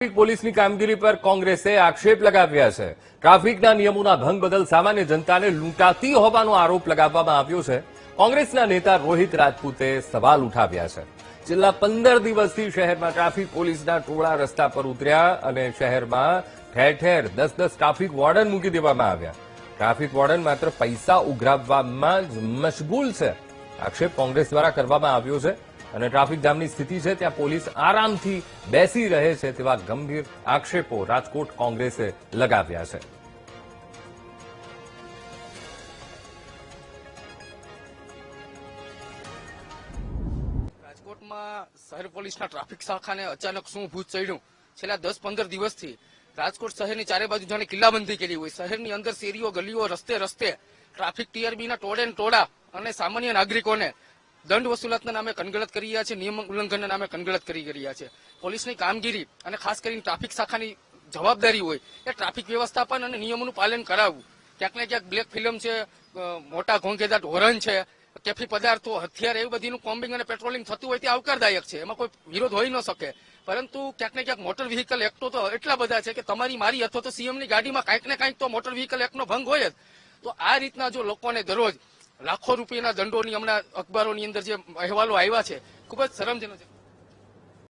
Traffic પોલીસની કામગીરી પર કોંગ્રેસે આક્ષેપ લગાવ્યા છે। ટ્રાફિકના નિયમોના ભંગ બદલ સામાન્ય જનતાને લૂંટાતી હોવાનો આરોપ લગાવવામાં આવ્યો છે। કોંગ્રેસના નેતા રોહિત રાજપૂતે સવાલ ઉઠાવ્યા છે। છેલ્લા 15 દિવસથી શહેરમાં ટ્રાફિક પોલીસના ટોળા રસ્તા પર ઉતર્યા અને શહેરમાં ઠેર ઠેર 10-10 ટ્રાફિક વોર્ડન મૂકી દેવામાં આવ્યા। ટ્રાફિક વોર્ડન માત્ર પૈસા ઉઘરાવવામાં જ મશગુલ છે, આક્ષેપ કોંગ્રેસ દ્વારા કરવામાં આવ્યો છે। અને ટ્રાફિક જામની સ્થિતિ છે ત્યાં પોલીસ આરામથી બેસી રહે છે તેવા ગંભીર આક્ષેપો રાજકોટ કોંગ્રેસે લગાવ્યા છે। રાજકોટમાં શહેર પોલીસના ટ્રાફિક શાખાને અચાનક શું ભૂત ચડ્યું? છેલ્લા 10-15 દિવસથી રાજકોટ શહેરની ચારે બાજુ જાણે કિલ્લાબંધી કરી હોય। શહેરની અંદર શેરીઓ, ગલીઓ, રસ્તે રસ્તે ટ્રાફિક ટીઆરબીના ટોળા અને સામાન્ય નાગરિકોને દંડ વસૂલાતના નામે કનગળત કરી રહ્યા છે, નિયમ ઉલ્લંઘનના નામે કનગળત કરી રહ્યા છે। પોલીસની કામગીરી અને ખાસ કરીને ટ્રાફિક શાખાની જવાબદારી હોય એ ટ્રાફિક વ્યવસ્થાપન અને નિયમોનું પાલન કરાવવું। ક્યાંક ને ક્યાંક બ્લેક ફિલ્મ છે, મોટા ઘોંઘેદાર હોર્ન છે, કેફી પદાર્થો, હથિયાર એવું બધીનું કોમ્બિંગ અને પેટ્રોલિંગ થતું હોય તે આવકારદાયક છે, એમાં કોઈ વિરોધ હોઈ ન શકે। પરંતુ ક્યાંક ને ક્યાંક મોટર વ્હીકલ એક્ટો તો એટલા બધા છે કે તમારી મારી અથવા તો સીએમની ગાડીમાં કાંઈક ને કાંઈક તો મોટર વ્હીકલ એક્ટનો ભંગ હોય જ। તો આ રીતના જો લોકોને દરરોજ લાખો રૂપિયાના દંડોની હમણાં અખબારોની અંદર જે અહેવાલો આવ્યા છે, ખૂબ જ શરમજનક છે।